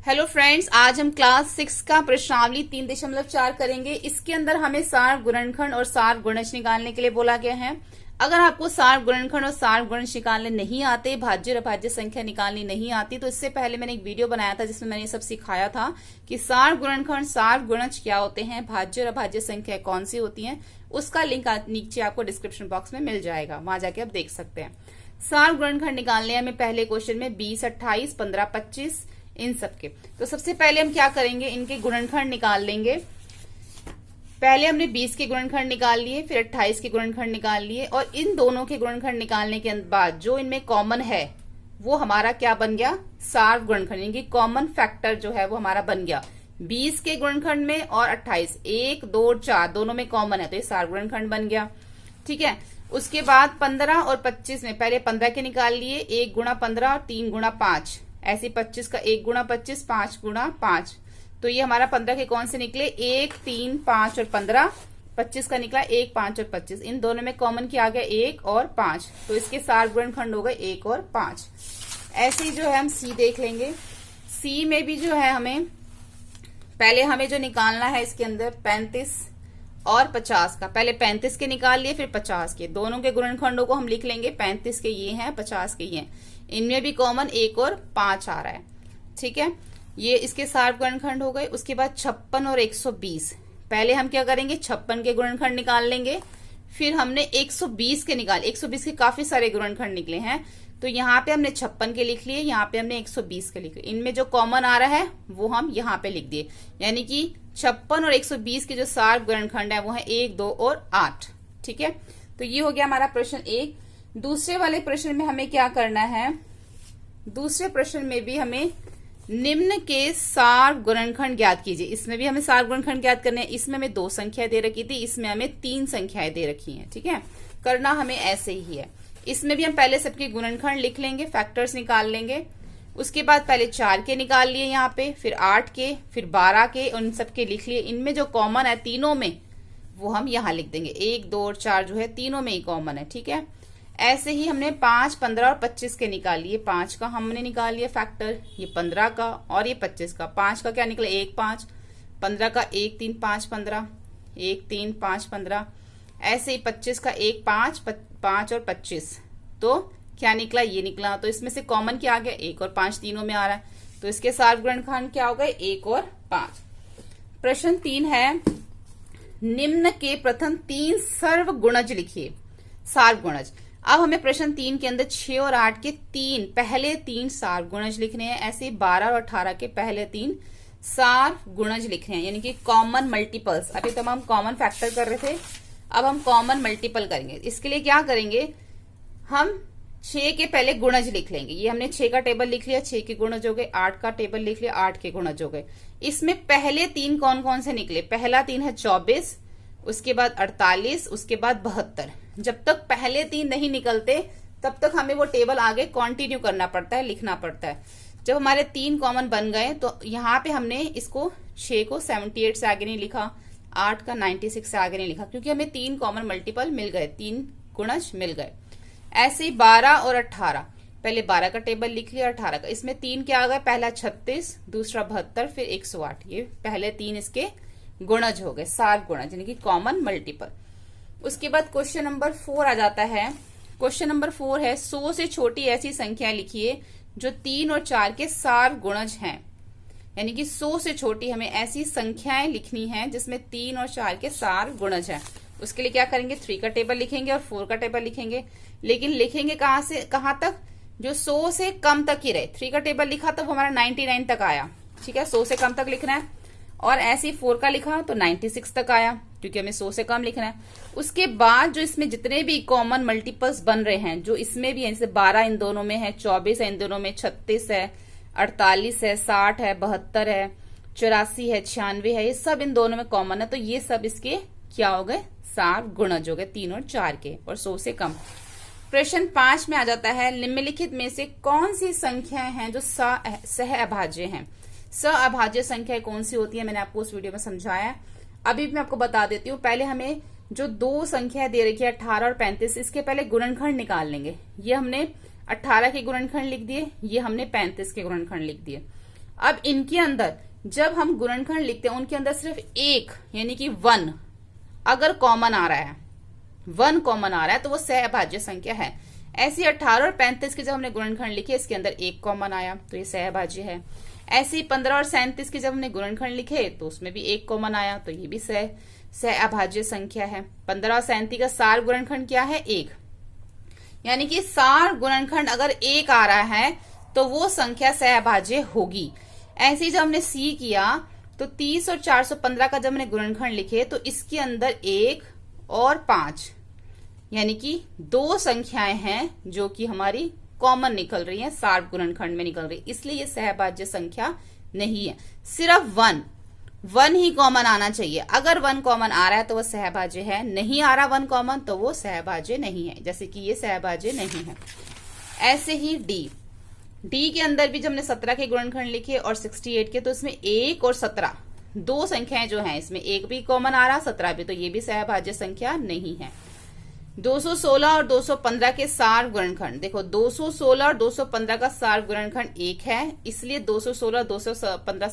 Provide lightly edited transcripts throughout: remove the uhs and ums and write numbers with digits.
Hello friends, आज हम class 6 का प्रश्नावली 3.4 करेंगे। इसके अंदर हमें सार गुणनखंड और सार गुणज निकालने के लिए बोला गया है। अगर आपको सार गुणनखंड और सार गुणज निकालने नहीं आते, भाज्य और अभाज्य संख्या निकालनी नहीं आती, तो इससे पहले मैंने एक वीडियो बनाया था जिसमें मैंने ये सब सिखाया था कि सार गुणनखंड सार गुणज क्या होते हैं, भाज्य और अभाज्य संख्या कौन सी होती है। उसका लिंक नीचे आपको डिस्क्रिप्शन बॉक्स में मिल जाएगा, वहां जाके आप देख सकते हैं। सार गुणनखंड निकालने हमें पहले क्वेश्चन में 20, 28, 15, 25 इन सब के। तो सबसे पहले हम क्या करेंगे, इनके गुणनखंड निकाल लेंगे। पहले हमने 20 के गुणनखंड निकाल लिए, फिर 28 के गुणनखंड निकाल लिए, और इन दोनों के गुणनखंड निकालने के बाद जो इनमें कॉमन है वो हमारा क्या बन गया, सार गुणनखंड। इनकी कॉमन फैक्टर जो है वो हमारा बन गया 20 के गुणनखंड में और 28, 1, 2, 4 दोनों में कॉमन है, तो ये सार गुणनखंड बन गया। ठीक है। उसके बाद 15 और 25 में पहले 15 के निकाल लिए, 1 गुणा 15 और 3 गुणा 5, ऐसे 25 का 1 गुणा 25, 5 गुणा 5, तो ये हमारा 15 के कौन से निकले, 1, 3, 5 और 15। 25 का निकला 1, 5 और 25, इन दोनों में कॉमन क्या आ गया, 1 और 5, तो इसके सार गुणनखंड हो गए 1 और 5। ऐसे ही जो है हम सी देख लेंगे। सी में भी जो है हमें पहले हमें जो निकालना है इसके अंदर 35 और 50 का, पहले 35 के निकाल लिए फिर 50 के, दोनों के गुणनखंडों को हम लिख लेंगे। 35 के ये हैं, 50 के ये हैं, इनमें भी कॉमन 1 और 5 आ रहा है। ठीक है, ये इसके सार गुणनखंड हो गए। उसके बाद 56 और 120, पहले हम क्या करेंगे, 56 के गुणनखंड निकाल लेंगे, फिर हमने 120 के निकाल, 120 के काफी सारे गुणनखंड निकले हैं, तो यहाँ पे हमने 56 के लिख लिए, यहाँ पे हमने 120 के लिख लिए। इनमें जो कॉमन आ रहा है वो हम यहाँ पे लिख दिए, यानी कि 56 और 120 के जो सार गुणनखंड है वो है 1, 2 और 8। ठीक है, तो ये हो गया हमारा प्रश्न 1। दूसरे वाले प्रश्न में हमें क्या करना है, दूसरे प्रश्न में भी हमें निम्न के सार गुणनखंड ज्ञात कीजिए। इसमें भी हमें सार गुणनखंड ज्ञात करने हैं। इसमें हमें 2 संख्या दे रखी थी, इसमें हमें 3 संख्याएं दे रखी हैं। ठीक है, करना हमें ऐसे ही है। इसमें भी हम पहले सबके गुणनखंड लिख लेंगे, फैक्टर्स निकाल लेंगे। उसके बाद पहले 4 के निकाल लिए यहाँ पे, फिर 8 के, फिर 12 के, उन सबके लिख लिए। इनमें जो कॉमन है तीनों में वो हम यहाँ लिख देंगे, 1, 2 और 4 जो है तीनों में ही कॉमन है। ठीक है, ऐसे ही हमने 5, 15 और 25 के निकाल लिए। 5 का हमने निकाल लिया फैक्टर, ये 15 का और ये 25 का। 5 का क्या निकला, 1, 5, 15 का 1, 3, 5, 15, 1, 3, 5, 15, ऐसे ही 25 का 1, 5, 5 और 25, तो क्या निकला, ये निकला। तो इसमें से कॉमन क्या आ गया, 1 और 5 तीनों में आ रहा है, तो इसके सार गुणनखंड क्या हो गए, 1 और 5। प्रश्न 3 है, निम्न के प्रथम 3 सर्व गुणज लिखिए, सार गुणज। अब हमें प्रश्न 3 के अंदर 6 और 8 के पहले 3 सार गुणज लिखने हैं, ऐसे 12 और 18 के पहले 3 सार गुणज लिखने हैं, यानी कि कॉमन मल्टीपल्स। अभी तो हम कॉमन फैक्टर कर रहे थे, अब हम कॉमन मल्टीपल करेंगे। इसके लिए क्या करेंगे, हम 6 के पहले गुणज लिख लेंगे। ये हमने 6 का टेबल लिख लिया, 6 के गुणज हो गए। 8 का टेबल लिख लिया, 8 के गुणज हो गए। इसमें पहले 3 कौन कौन से निकले, पहला 3 है 24, उसके बाद 48, उसके बाद 72। जब तक पहले 3 नहीं निकलते तब तक हमें वो टेबल आगे कंटिन्यू करना पड़ता है, लिखना पड़ता है। जब हमारे 3 कॉमन बन गए तो यहाँ पे हमने इसको 6 को 78 से आगे नहीं लिखा, 8 का 96 से आगे नहीं लिखा, क्योंकि हमें 3 कॉमन मल्टीपल मिल गए, 3 गुणज मिल गए। ऐसे ही 12 और 18, पहले 12 का टेबल लिख लिया, 18 का, इसमें 3 क्या आ गए, पहला 36, दूसरा 72, फिर 108, ये पहले 3 इसके गुणज हो गए, सार गुणज, यानी कि कॉमन मल्टीपल। उसके बाद क्वेश्चन नंबर 4 आ जाता है। क्वेश्चन नंबर 4 है, 100 से छोटी ऐसी संख्या लिखिए जो 3 और 4 के सार गुणज हैं, यानी कि 100 से छोटी हमें ऐसी संख्याएं लिखनी है जिसमें 3 और 4 के सार गुणज हैं। उसके लिए क्या करेंगे, 3 का टेबल लिखेंगे और 4 का टेबल लिखेंगे, लेकिन लिखेंगे कहां से कहां तक, जो 100 से कम तक ही रहे। 3 का टेबल लिखा तो वो हमारा 99 तक आया। ठीक है, 100 से कम तक लिखना है, और ऐसे ही 4 का लिखा तो 96 तक आया, क्योंकि हमें 100 से कम लिखना है। उसके बाद जो इसमें जितने भी कॉमन मल्टीपल्स बन रहे हैं, जो इसमें भी है, जैसे 12 इन दोनों में है, 24 है इन दोनों में, 36 है, 48 है, 60 है, 72 है, 84 है, 96 है, ये सब इन दोनों में कॉमन है, तो ये सब इसके क्या हो गए, सार गुणज हो गए 3 और 4 के, और 100 से कम। प्रश्न 5 में आ जाता है, निम्नलिखित में से कौन सी संख्याएं हैं जो सह अभाज्य हैं। अभाज्य संख्या कौन सी होती है, मैंने आपको उस वीडियो में समझाया। अभी मैं आपको बता देती हूँ। पहले हमें जो 2 संख्या दे रखी है 18 और 35, इसके पहले गुणनखंड निकाल लेंगे। ये हमने 18 के गुणनखंड लिख दिए, ये हमने 35 के गुणनखंड लिख दिए। अब इनके अंदर जब हम गुणनखंड लिखते हैं उनके अंदर सिर्फ एक यानी कि 1 अगर कॉमन आ रहा है, 1 कॉमन आ रहा है तो वो सहभाज्य संख्या है। ऐसे 18 और 35 के जब हमने गुणनखंड लिखे इसके अंदर एक कॉमन आया तो ये सहभाज्य है। ऐसे ही 15 और 37 के जब हमने गुणनखंड लिखे तो उसमें भी एक कॉमन आया तो ये भी सहअभाज्य संख्या है। 15 और 37 का सार गुणनखंड क्या है? 1, यानी कि सार गुणनखंड अगर 1 आ रहा है तो वो संख्या सहअभाज्य होगी। ऐसे ही जब हमने सी किया तो 30 और 415 का जब हमने गुणनखंड लिखे तो इसके अंदर 1 और 5 यानी कि 2 संख्याएं हैं जो कि हमारी कॉमन निकल रही है, सार गुणनखंड में निकल रही है, इसलिए ये सहभाज्य संख्या नहीं है। सिर्फ 1 ही कॉमन आना चाहिए। अगर 1 कॉमन आ रहा है तो वो सहभाज्य है, नहीं आ रहा 1 कॉमन तो वो सहभाज्य नहीं है, जैसे कि ये सहभाज्य नहीं है। ऐसे ही डी के अंदर भी जब हमने 17 के गुणनखंड लिखे और 68 के तो इसमें 1 और 17 2 संख्याएं जो हैं, इसमें 1 भी कॉमन आ रहा 17 भी, तो ये भी सहभाज्य संख्या नहीं है। 216 और 215 के सार गुणनखंड देखो, 216 और 215 का सार गुणनखंड 1 है, इसलिए 216 215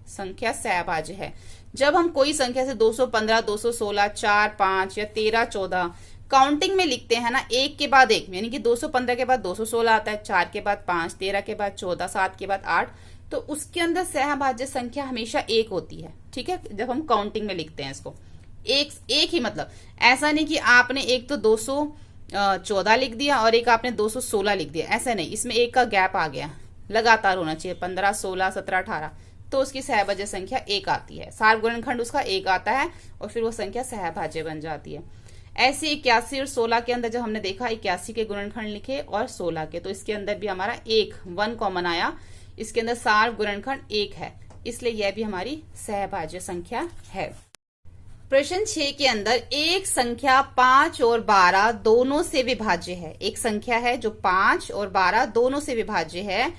संख्या सहभाज्य है। जब हम कोई संख्या से 215 216 4 5 या 13 14 काउंटिंग में लिखते हैं ना, एक के बाद एक, यानी कि 215 के बाद 216 आता है, 4 के बाद 5, 13 के बाद 14, 7 के बाद 8, तो उसके अंदर सहभाज्य संख्या हमेशा 1 होती है। ठीक है, जब हम काउंटिंग में लिखते हैं इसको एक ही, मतलब ऐसा नहीं कि आपने एक तो 214 लिख दिया और एक आपने 216 लिख दिया, ऐसा नहीं, इसमें एक का गैप आ गया, लगातार होना चाहिए 15 16 17 18, तो उसकी सहभाज्य संख्या 1 आती है। सार गुणनखंड उसका 1 आता है और फिर वो संख्या सहभाज्य बन जाती है। ऐसे 81 और 16 के अंदर जब हमने देखा 81 के गुणनखंड लिखे और 16 के, तो इसके अंदर भी हमारा 1 कॉमन आया, इसके अंदर सार गुणनखंड 1 है, इसलिए यह भी हमारी सहभाज्य संख्या है। प्रश्न 6 के अंदर एक संख्या 5 और 12 दोनों से विभाज्य है। एक संख्या है जो 5 और 12 दोनों से विभाज्य है,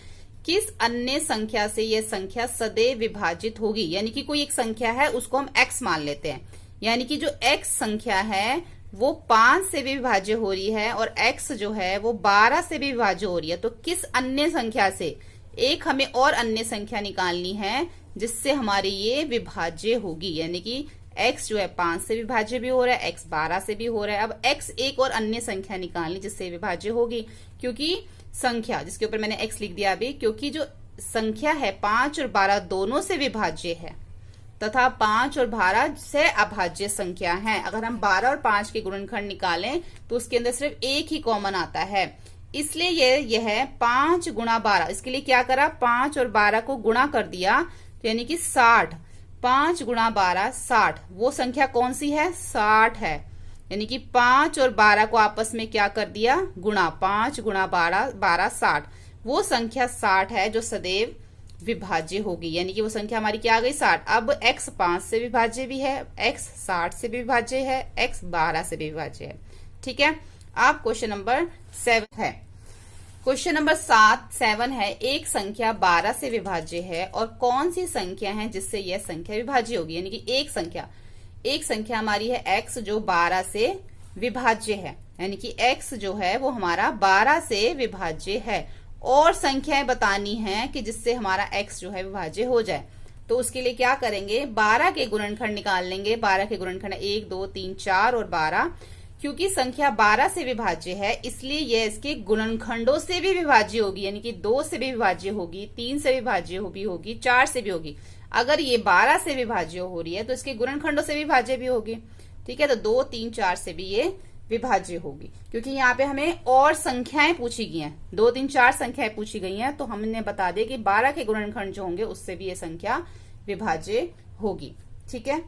किस अन्य संख्या से यह संख्या सदैव विभाजित होगी? यानी कि कोई एक संख्या है उसको हम x मान लेते हैं, यानी कि जो x संख्या है वो 5 से भी विभाज्य हो रही है और x जो है वो 12 से भी विभाज्य हो रही है, तो किस अन्य संख्या से? एक हमें और अन्य संख्या निकालनी है जिससे हमारी ये विभाज्य होगी, यानी कि x जो है 5 से विभाज्य भी हो रहा है, x 12 से भी हो रहा है। अब x एक और अन्य संख्या निकालनी जिससे विभाज्य होगी, क्योंकि संख्या जिसके ऊपर मैंने x लिख दिया अभी, क्योंकि जो संख्या है 5 और 12 दोनों से विभाज्य है तथा 5 और 12 से अभाज्य संख्या है। अगर हम 12 और 5 के गुणनखंड निकालें तो उसके अंदर सिर्फ एक ही कॉमन आता है, इसलिए यह 5 गुणा 12, इसके लिए क्या करा, 5 और 12 को गुणा कर दिया, तो यानी कि 60, 5 गुणा 12 60, वो संख्या कौन सी है? 60 है, यानी कि 5 और 12 को आपस में क्या कर दिया, गुणा, 5 गुणा 12 12 60, वो संख्या 60 है जो सदैव विभाज्य होगी, यानी कि वो संख्या हमारी क्या आ गई, 60। अब x 5 से विभाज्य भी है, x 60 से भी विभाज्य है, x 12 से भी विभाज्य है। ठीक है, अब क्वेश्चन नंबर 7 है। क्वेश्चन नंबर 7 है, एक संख्या 12 से विभाज्य है और कौन सी संख्या है जिससे यह संख्या विभाज्य होगी? यानी कि एक संख्या हमारी है x जो 12 से विभाज्य है, यानी कि x जो है वो हमारा 12 से विभाज्य है, और संख्याएं बतानी है कि जिससे हमारा x जो है विभाज्य हो जाए। तो उसके लिए क्या करेंगे, 12 के गुणनखंड निकाल लेंगे। 12 के गुणनखंड 1 2 3 4 और 12, क्योंकि संख्या 12 से विभाज्य है इसलिए यह इसके गुणनखंडों से भी विभाज्य होगी, यानी कि 2 से भी विभाज्य होगी, 3 से विभाज्य भी होगी, 4 से भी होगी। अगर ये 12 से विभाज्य हो रही है तो इसके गुणनखंडों से विभाज्य भी होगी। ठीक है, तो 2 3 4 से भी ये विभाज्य होगी, क्योंकि यहाँ पे हमें और संख्याएं पूछी गई हैं, 2 3 4 संख्याएं पूछी गई हैं, तो हमने बता दिया कि 12 के गुणनखंड जो होंगे उससे भी ये संख्या विभाज्य होगी। ठीक है।